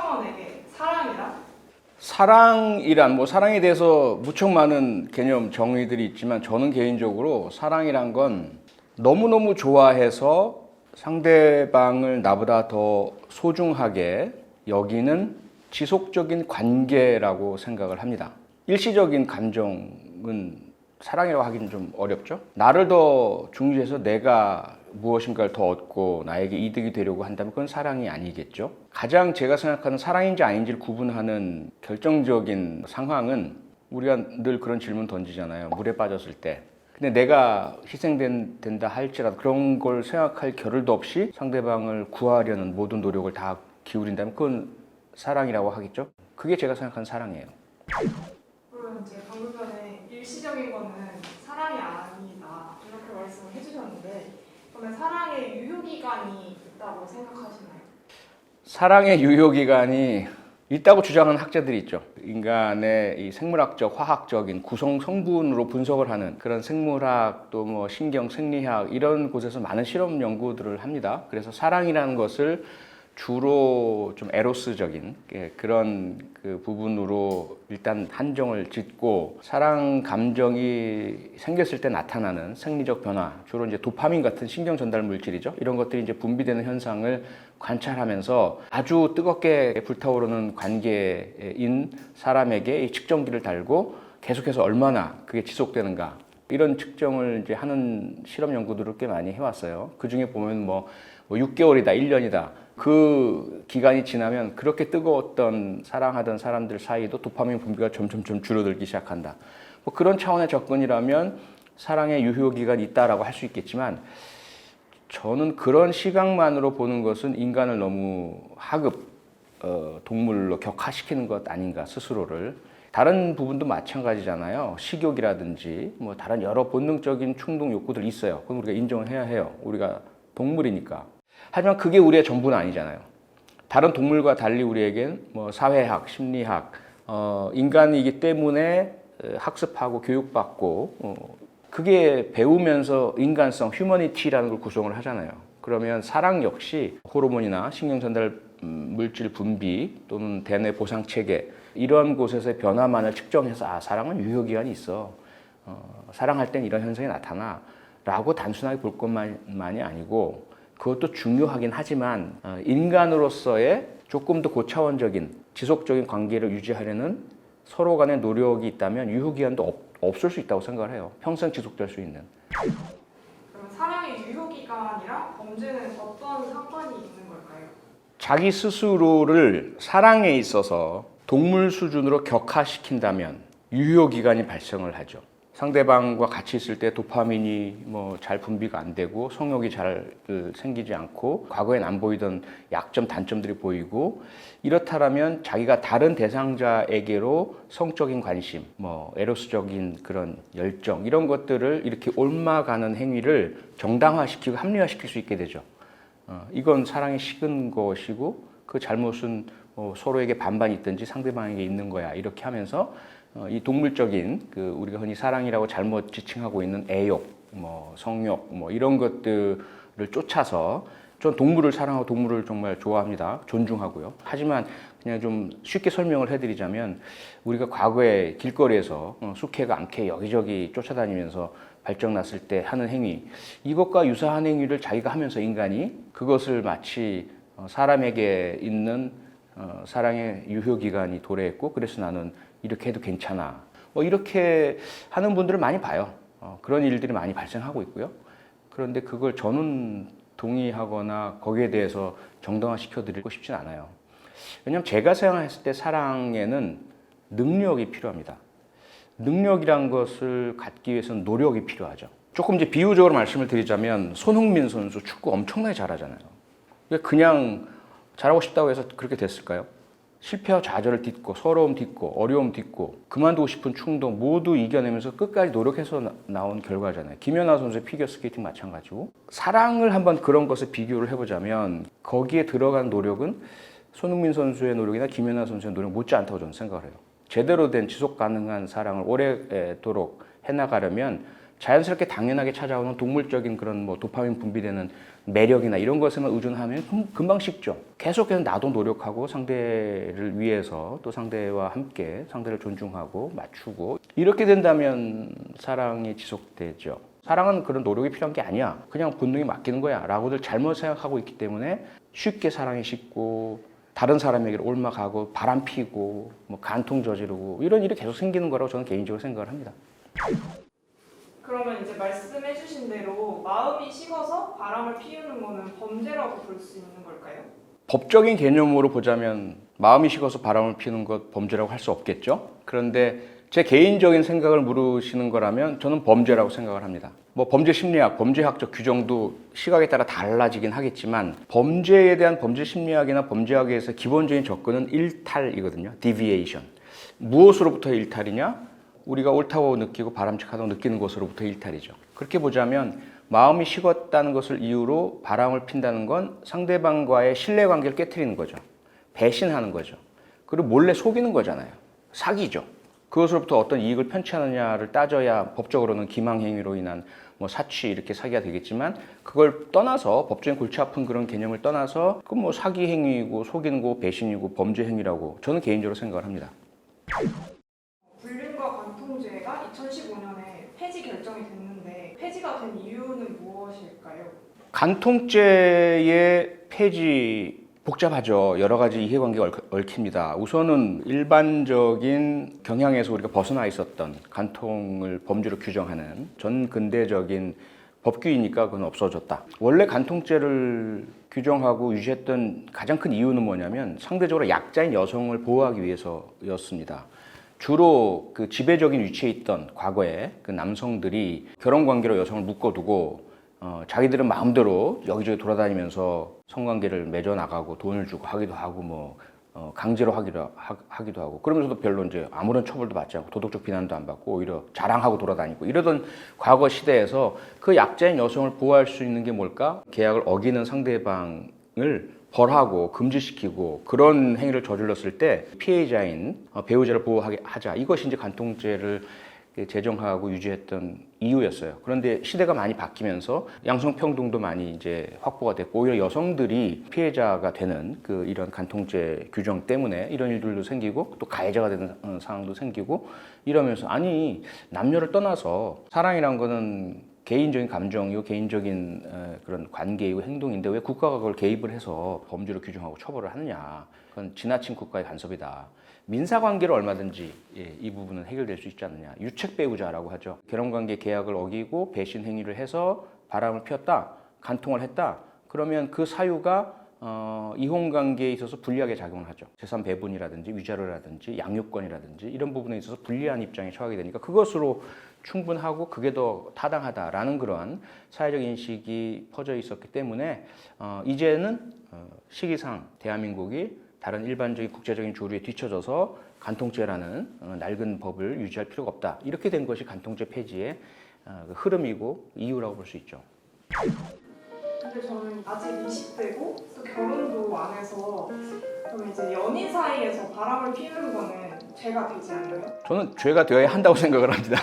최정원에게 사랑이란? 사랑이란 사랑에 대해서 무척 많은 개념 정의들이 있지만 저는 개인적으로 사랑이란 건 너무너무 좋아해서 상대방을 나보다 더 소중하게 여기는 지속적인 관계라고 생각을 합니다. 일시적인 감정은 사랑이라고 하기는 좀 어렵죠. 나를 더 중시해서 내가 무엇인가를 더 얻고 나에게 이득이 되려고 한다면 그건 사랑이 아니겠죠. 가장 제가 생각하는 사랑인지 아닌지를 구분하는 결정적인 상황은 우리가 늘 그런 질문 던지잖아요. 물에 빠졌을 때. 근데 내가 희생된다 할지라도 그런 걸 생각할 겨를도 없이 상대방을 구하려는 모든 노력을 다 기울인다면 그건 사랑이라고 하겠죠. 그게 제가 생각하는 사랑이에요. 그럼 이제 방금 전에 일시적인 거는 사랑이 아니다 이렇게 말씀을 해주셨는데 그러면 사랑의 유효기간이 있다고 생각하시나요? 사랑의 유효기간이 있다고 주장하는 학자들이 있죠. 인간의 이 생물학적, 화학적인 구성 성분으로 분석을 하는 그런 생물학 또 신경, 생리학 이런 곳에서 많은 실험 연구들을 합니다. 그래서 사랑이라는 것을 주로 좀 에로스적인 그런 그 부분으로 일단 한정을 짓고 사랑 감정이 생겼을 때 나타나는 생리적 변화, 주로 이제 도파민 같은 신경 전달 물질이죠. 이런 것들이 이제 분비되는 현상을 관찰하면서 아주 뜨겁게 불타오르는 관계인 사람에게 이 측정기를 달고 계속해서 얼마나 그게 지속되는가 이런 측정을 이제 하는 실험 연구들을 꽤 많이 해왔어요. 그 중에 보면 6개월이다, 1년이다. 그 기간이 지나면 그렇게 뜨거웠던 사랑하던 사람들 사이도 도파민 분비가 점점 줄어들기 시작한다. 그런 차원의 접근이라면 사랑의 유효 기간이 있다라고 할 수 있겠지만 저는 그런 시각만으로 보는 것은 인간을 너무 하급 동물로 격화시키는 것 아닌가 스스로를. 다른 부분도 마찬가지잖아요. 식욕이라든지 다른 여러 본능적인 충동 욕구들 있어요. 그건 우리가 인정을 해야 해요. 우리가 동물이니까. 하지만 그게 우리의 전부는 아니잖아요. 다른 동물과 달리 우리에겐 사회학, 심리학, 인간이기 때문에 학습하고 교육받고 그게 배우면서 인간성, 휴머니티라는 걸 구성을 하잖아요. 그러면 사랑 역시 호르몬이나 신경전달 물질 분비 또는 대뇌 보상 체계 이런 곳에서의 변화만을 측정해서 사랑은 유효기간이 있어. 사랑할 땐 이런 현상이 나타나 라고 단순하게 볼 것만이 아니고 그것도 중요하긴 하지만 인간으로서의 조금 더 고차원적인 지속적인 관계를 유지하려는 서로 간의 노력이 있다면 유효기간도 없을 수 있다고 생각을 해요. 평생 지속될 수 있는. 그러면 사랑의 유효기간이랑 범죄는 어떤 상관이 있는 걸까요? 자기 스스로를 사랑에 있어서 동물 수준으로 격화시킨다면 유효기간이 발생을 하죠. 상대방과 같이 있을 때 도파민이 잘 분비가 안 되고 성욕이 잘 생기지 않고 과거엔 안 보이던 약점, 단점들이 보이고 이렇다면 자기가 다른 대상자에게로 성적인 관심, 에로스적인 그런 열정 이런 것들을 이렇게 옮아가는 행위를 정당화시키고 합리화시킬 수 있게 되죠. 이건 사랑이 식은 것이고 그 잘못은 서로에게 반반이 있든지 상대방에게 있는 거야 이렇게 하면서 이 동물적인 우리가 흔히 사랑이라고 잘못 지칭하고 있는 애욕, 성욕, 이런 것들을 쫓아서 전 동물을 사랑하고 동물을 정말 좋아합니다. 존중하고요. 하지만 그냥 좀 쉽게 설명을 해드리자면 우리가 과거에 길거리에서 수개가 암캐 여기저기 쫓아다니면서 발정났을 때 하는 행위 이것과 유사한 행위를 자기가 하면서 인간이 그것을 마치 사람에게 있는 사랑의 유효기간이 도래했고 그래서 나는 이렇게 해도 괜찮아. 이렇게 하는 분들을 많이 봐요. 그런 일들이 많이 발생하고 있고요. 그런데 그걸 저는 동의하거나 거기에 대해서 정당화시켜 드리고 싶진 않아요. 왜냐하면 제가 생각했을 때 사랑에는 능력이 필요합니다. 능력이란 것을 갖기 위해서는 노력이 필요하죠. 조금 이제 비유적으로 말씀을 드리자면 손흥민 선수 축구 엄청나게 잘하잖아요. 그냥 잘하고 싶다고 해서 그렇게 됐을까요? 실패와 좌절을 딛고 서러움 딛고 어려움 딛고 그만두고 싶은 충동 모두 이겨내면서 끝까지 노력해서 나온 결과잖아요. 김연아 선수의 피겨스케이팅 마찬가지고 사랑을 한번 그런 것을 비교를 해보자면 거기에 들어간 노력은 손흥민 선수의 노력이나 김연아 선수의 노력 못지않다고 저는 생각을 해요. 제대로 된 지속 가능한 사랑을 오래도록 해나가려면 자연스럽게 당연하게 찾아오는 동물적인 그런 뭐 도파민 분비되는 매력이나 이런 것에만 의존하면 금방 식죠. 계속해서 나도 노력하고 상대를 위해서 또 상대와 함께 상대를 존중하고 맞추고 이렇게 된다면 사랑이 지속되죠. 사랑은 그런 노력이 필요한 게 아니야. 그냥 본능이 맡기는 거야. 라고들 잘못 생각하고 있기 때문에 쉽게 사랑이 식고 다른 사람에게 올막하고 바람 피고 뭐 간통 저지르고 이런 일이 계속 생기는 거라고 저는 개인적으로 생각을 합니다. 그러면 이제 말씀해주신 대로 마음이 식어서 바람을 피우는 거는 범죄라고 볼 수 있는 걸까요? 법적인 개념으로 보자면 마음이 식어서 바람을 피우는 것 범죄라고 할 수 없겠죠. 그런데 제 개인적인 생각을 물으시는 거라면 저는 범죄라고 생각을 합니다. 뭐 범죄 심리학, 범죄학적 규정도 시각에 따라 달라지긴 하겠지만 범죄에 대한 범죄 심리학이나 범죄학에서 기본적인 접근은 일탈이거든요. deviation. 무엇으로부터 일탈이냐? 우리가 옳다고 느끼고 바람직하다고 느끼는 것으로부터 일탈이죠. 그렇게 보자면 마음이 식었다는 것을 이유로 바람을 핀다는 건 상대방과의 신뢰관계를 깨트리는 거죠. 배신하는 거죠. 그리고 몰래 속이는 거잖아요. 사기죠. 그것으로부터 어떤 이익을 편취하느냐를 따져야 법적으로는 기망행위로 인한 뭐 사취 이렇게 사기가 되겠지만 그걸 떠나서 법적인 골치 아픈 그런 개념을 떠나서 그 뭐 사기 행위이고 속이는 거 배신이고 범죄 행위라고 저는 개인적으로 생각을 합니다. 불륜과 관통죄가 2015년에 폐지 결정이 됐는데 폐지가 된 이유는 무엇일까요? 간통죄의 폐지 복잡하죠. 여러 가지 이해관계가 얽힙니다. 우선은 일반적인 경향에서 우리가 벗어나 있었던 간통을 범죄로 규정하는 전 근대적인 법규이니까 그건 없어졌다. 원래 간통죄를 규정하고 유지했던 가장 큰 이유는 뭐냐면 상대적으로 약자인 여성을 보호하기 위해서였습니다. 주로 그 지배적인 위치에 있던 과거에 그 남성들이 결혼 관계로 여성을 묶어두고 자기들은 마음대로 여기저기 돌아다니면서 성관계를 맺어 나가고 돈을 주고 하기도 하고 뭐 강제로 하기도 하고 그러면서도 별로 이제 아무런 처벌도 받지 않고 도덕적 비난도 안 받고 오히려 자랑하고 돌아다니고 이러던 과거 시대에서 그 약자인 여성을 보호할 수 있는 게 뭘까? 계약을 어기는 상대방을 벌하고 금지시키고 그런 행위를 저질렀을 때 피해자인 배우자를 보호하자. 이것이 이제 간통죄를 제정하고 유지했던 이유였어요. 그런데 시대가 많이 바뀌면서 양성평등도 많이 이제 확보가 됐고 오히려 여성들이 피해자가 되는 그 이런 간통죄 규정 때문에 이런 일들도 생기고 또 가해자가 되는 상황도 생기고 이러면서 아니 남녀를 떠나서 사랑이란 거는 개인적인 감정이고 개인적인 그런 관계이고 행동인데 왜 국가가 그걸 개입을 해서 범죄로 규정하고 처벌을 하느냐. 그건 지나친 국가의 간섭이다. 민사관계로 얼마든지 이 부분은 해결될 수 있지 않느냐. 유책배우자라고 하죠. 결혼관계 계약을 어기고 배신 행위를 해서 바람을 피웠다. 간통을 했다. 그러면 그 사유가 이혼관계에 있어서 불리하게 작용을 하죠. 재산 배분이라든지 위자료라든지 양육권이라든지 이런 부분에 있어서 불리한 입장에 처하게 되니까 그것으로 충분하고 그게 더 타당하다라는 그런 사회적 인식이 퍼져 있었기 때문에 이제는 시기상 대한민국이 다른 일반적인 국제적인 조류에 뒤처져서 간통죄라는 낡은 법을 유지할 필요가 없다. 이렇게 된 것이 간통죄 폐지의 흐름이고 이유라고 볼 수 있죠. 근데 저는 아직 20대고 또 결혼도 안 해서 그럼 이제 연인 사이에서 바람을 피우는 거는 죄가 되지 않나요? 저는 죄가 되어야 한다고 생각을 합니다.